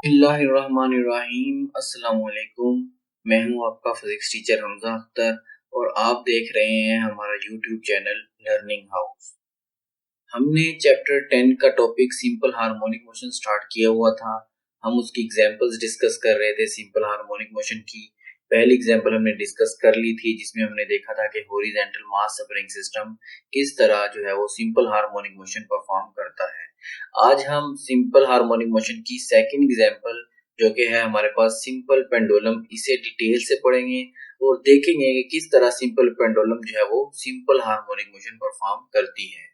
बिस्मिल्लाहिर्रहमानिर्रहीम। अस्सलाम वालेकुम। मैं हूं आपका फिजिक्स टीचर हमजा अख्तर और आप देख रहे हैं हमारा यूट्यूब चैनल लर्निंग हाउस। हमने चैप्टर 10 का topic simple harmonic motion start किया हुआ था। हम उसकी एग्जांपल्स डिस्कस कर रहे थे सिंपल हार्मोनिक मोशन की। पहली एग्जांपल हमने डिस्कस कर ली थी जिसमें हमने देखा था कि हॉरिजॉन्टल मास स्प्रिंग सिस्टम किस तरह जो है वो सिंपल हार्मोनिक मोशन परफॉर्म करता है। आज हम सिंपल हार्मोनिक मोशन की सेकंड एग्जांपल जो कि है हमारे पास सिंपल पेंडुलम, इसे डिटेल से पढ़ेंगे और देखेंगे कि किस तरह सिंपल पेंडुलम जो है वो सिंपल हार्मोनिक मोशन परफॉर्म करती है।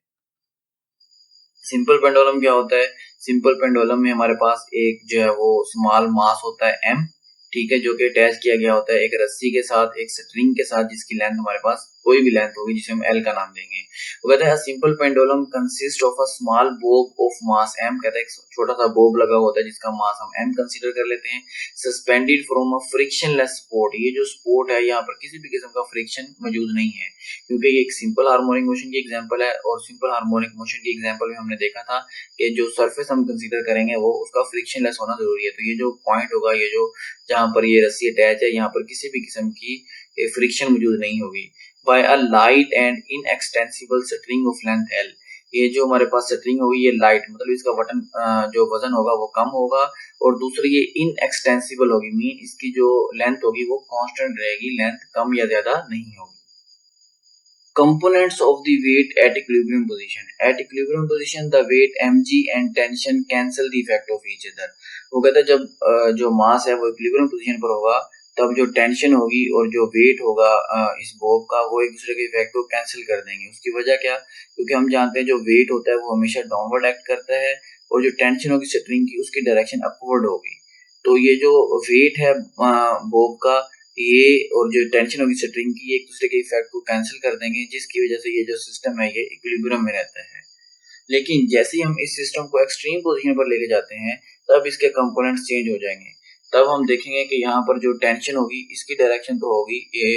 सिंपल पेंडुलम क्या होता है? सिंपल पेंडुलम में हमारे पास एक जो है वो स्मॉल मास होता है एम, ठीक है, जो कि अटैच किया गया होता है एक रस्सी के साथ, एक स्ट्रिंग के साथ, जिसकी लेंथ हमारे पास कोई भी लेंथ होगी जिसे हम एल का नाम देंगे। वो कहता है simple pendulum consist of a small bob of mass m, कहता है एक छोटा सा बोब लगा होता है जिसका मास हम एम कंसीडर कर लेते हैं, suspended from a frictionless sport. ये जो स्पोर्ट है यहाँ पर किसी भी किस्म का फ्रिक्शन मौजूद नहीं है, क्योंकि ये एक सिंपल हार्मोनिक मोशन की एग्जांपल है और सिंपल हार्मोनिक मोशन की एग्जांपल में हमने देखा था कि जो सरफेस हम कंसीडर करेंगे वो उसका फ्रिक्शनलेस होना जरूरी है। तो ये जो पॉइंट होगा, ये जो जहां पर ये रस्सी अटैच है, यहाँ पर किसी भी किस्म की फ्रिक्शन मौजूद नहीं होगी। By a light and inextensible string of length l, ये जो हमारे पास स्ट्रिंग होगी ये लाइट, मतलब इसका बटन जो वजन होगा वो कम होगा, और दूसरी ये इनएक्सटेंसिबल होगी, मीन इसकी जो लेंथ होगी वो कांस्टेंट रहेगी, लेंथ कम या ज्यादा नहीं होगी। Components of the weight at equilibrium position. At equilibrium position, the weight mg and tension cancel the effect of each other. वो कहता है जब जो मास है वो इक्विलिब्रियम पोजीशन पर होगा तब जो टेंशन होगी और जो वेट होगा इस बॉब का, वो एक दूसरे के इफेक्ट को कैंसिल कर देंगे। उसकी वजह क्या? क्योंकि हम जानते हैं जो वेट होता है वो हमेशा डाउनवर्ड एक्ट करता है और जो टेंशन होगी स्ट्रिंग की उसकी डायरेक्शन अपवर्ड होगी। तो ये जो वेट है बॉब का, ये और जो टेंशन होगी स्ट्रिंग की, एक दूसरे के इफेक्ट को कैंसिल कर देंगे, जिसकी वजह से ये जो सिस्टम है ये इक्विलिब्रियम में रहता है। लेकिन जैसे ही हम इस सिस्टम को एक्सट्रीम पोजीशन पर लेके जाते हैं तब इसके कंपोनेंट्स चेंज हो जाएंगे। तब हम देखेंगे कि यहाँ पर जो टेंशन होगी इसकी डायरेक्शन तो होगी ये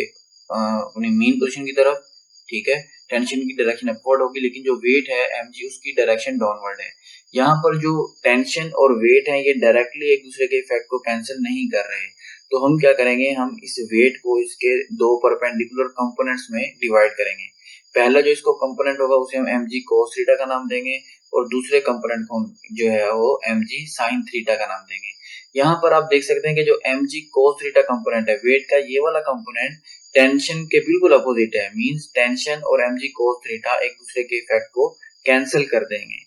अपनी मीन पोजीशन की तरफ, ठीक है, टेंशन की डायरेक्शन अपवर्ड होगी, लेकिन जो वेट है mg उसकी डायरेक्शन डाउनवर्ड है। यहाँ पर जो टेंशन और वेट है ये डायरेक्टली एक दूसरे के इफेक्ट को कैंसिल नहीं कर रहे। तो हम क्या करेंगे, हम इस वेट को इसके दो परपेंडिकुलर कंपोनेंट्स में डिवाइड करेंगे। पहला जो इसको कंपोनेंट होगा उसे हम mg cos थीटा का नाम देंगे और दूसरे कंपोनेंट को जो है वो mg sin थीटा का नाम देंगे। यहाँ पर आप देख सकते हैं कि जो mg cos थीटा कंपोनेंट है वेट का, ये वाला कंपोनेंट टेंशन के बिल्कुल अपोजिट है, मींस टेंशन और mg cos थीटा एक दूसरे के इफेक्ट को कैंसिल कर देंगे,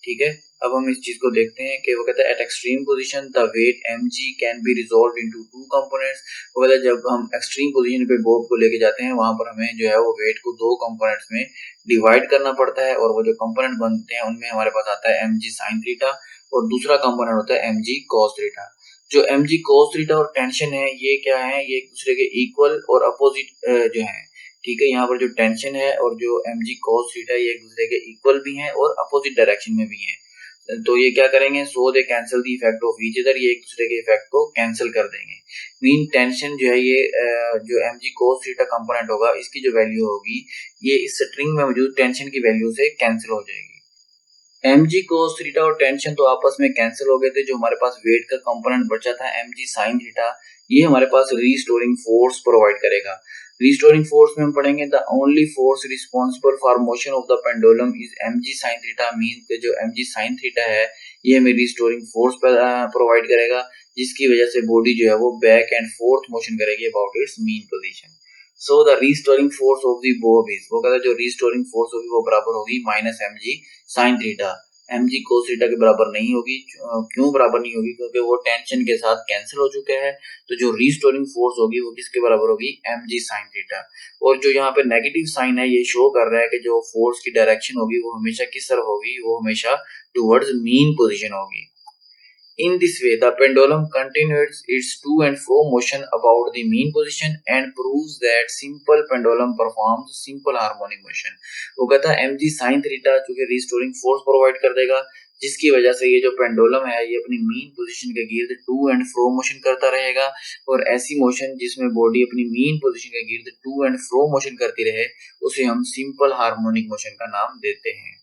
ठीक है। अब हम इस चीज को देखते हैं कि वो कहता है at extreme position the weight mg can be resolve into two components. वो कहता है जब हम एक्सट्रीम पोजीशन पे बॉब को लेके जाते हैं वहां पर हमें जो है वो वेट को दो कंपोनेंट्स में डिवाइड करना पड़ता है, और वो जो कंपोनेंट बनते हैं उनमें हमारे पास आता है mg sin थीटा और दूसरा कंपोनेंट होता है mg cos थीटा। जो mg cos थीटा और टेंशन है ये क्या है, ये एक दूसरे के इक्वल और अपोजिट जो है, ठीक है। यहाँ पर जो टेंशन है और जो mg cos थीटा ये एक दूसरे के इक्वल भी हैं और अपोजिट डायरेक्शन में भी हैं। तो ये क्या करेंगे, so they cancel the effect of each other, ये एक दूसरे के इफेक्ट को कैंसिल कर देंगे। मीन टेंशन जो है ये जो mg cos थीटा कंपोनेंट होगा इसकी जो वैल्यू होगी ये इस स्ट्रिंग में मौजूद टेंशन की वैल्यू से कैंसिल हो जाएगी। mg cos थीटा और टेंशन तो आपस में कैंसिल हो गए थे। जो हमारे पास वेट का कंपोनेंट बचा था mg sin थीटा, ये हमारे पास रीस्टोरिंग फोर्स प्रोवाइड करेगा। रीस्टोरिंग फोर्स में हम पढ़ेंगे the only force responsible for motion of the pendulum is mg sin theta, means जो mg sin थीटा है ये हमें रीस्टोरिंग फोर्स प्रोवाइड करेगा, जिसकी वजह से बॉडी जो है वो बैक एंड फोर्थ मोशन करेगी about it's mean position. So the restoring force of the Bob is, वो कहता है जो रीस्टोरिंग फोर्स होगी वो बराबर होगी minus mg sin theta. mg cos theta के बराबर नहीं होगी। क्यों बराबर नहीं होगी? क्योंकि वो टेंशन के साथ कैंसिल हो चुके हैं। तो जो रीस्टोरिंग फोर्स होगी वो किसके बराबर होगी, mg sin थीटा। और जो यहाँ पे नेगेटिव साइन है ये शो कर रहा है कि जो फोर्स की डायरेक्शन होगी वो हमेशा किस तरफ होगी, वो हमेशा टुवर्ड्स मीन पोजीशन होगी। In this way, the pendulum continues its to and fro motion about the mean position and proves that simple pendulum performs simple harmonic motion. वो कहता है mg sin थीटा चूंकि रिस्टोरिंग फोर्स प्रोवाइड कर देगा, जिसकी वजह से ये जो पेंडुलम है ये अपनी मीन पोजीशन के गिर्द टू एंड फ्रो मोशन करता रहेगा, और ऐसी मोशन जिसमें बॉडी अपनी मीन पोजीशन के गिर्द टू एंड फ्रो मोशन करती रहे उसे हम सिंपल हार्मोनिक मोशन का नाम देते हैं।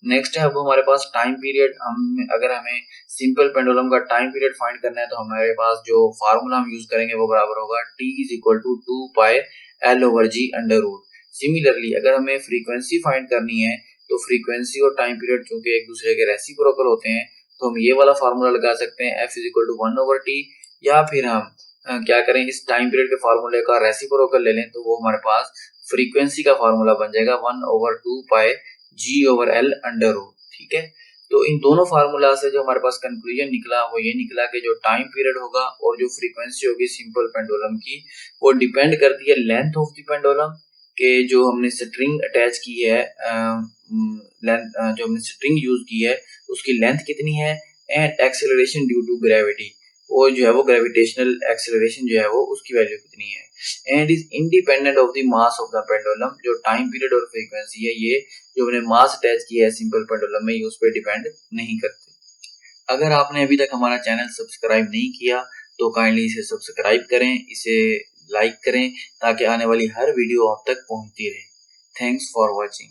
नेक्स्ट है अब हमारे पास टाइम पीरियड। हम अगर हमें सिंपल पेंडुलम का टाइम पीरियड फाइंड करना है तो हमारे पास जो फार्मूला हम यूज करेंगे वो बराबर होगा t is equal to 2 pi l over g under root. Similarly अगर हमें फ्रीक्वेंसी फाइंड करनी है तो फ्रीक्वेंसी और टाइम पीरियड चूंकि एक दूसरे के रेसिप्रोकल होते हैं तो हम ये वाला फार्मूला लगा सकते हैं f is equal to 1 over T, या फिर हम क्या करें इस टाइम पीरियड के फार्मूले का रेसिप्रोकल ले लें तो वो हमारे पास फ्रीक्वेंसी का फार्मूला बन जाएगा 1 over 2 pi g over l under root. ठीक है, तो इन दोनों फार्मूला से जो हमारे पास कंक्लूजन निकला वो ये निकला कि जो टाइम पीरियड होगा और जो फ्रीक्वेंसी होगी सिंपल पेंडुलम की वो डिपेंड करती है लेंथ ऑफ द पेंडुलम के जो हमने स्ट्रिंग अटैच की है, लेंथ जो हमने स्ट्रिंग यूज की है उसकी लेंथ कितनी है, and acceleration due to gravity, वो जो है वो ग्रेविटेशनल एक्सेलरेशन जो है वो उसकी वैल्यू कितनी है, and is independent of the mass of the pendulum. जो टाइम पीरियड और फ्रीक्वेंसी है ये जो हमने मास अटैच किया है सिंपल पेंडुलम में ये उस पर डिपेंड नहीं करते। अगर आपने अभी तक हमारा चैनल सब्सक्राइब नहीं किया तो काइंडली इसे सब्सक्राइब करें, इसे लाइक करें ताकि आने वाली हर वीडियो आप तक पहुंचती रहे। Thanks for watching.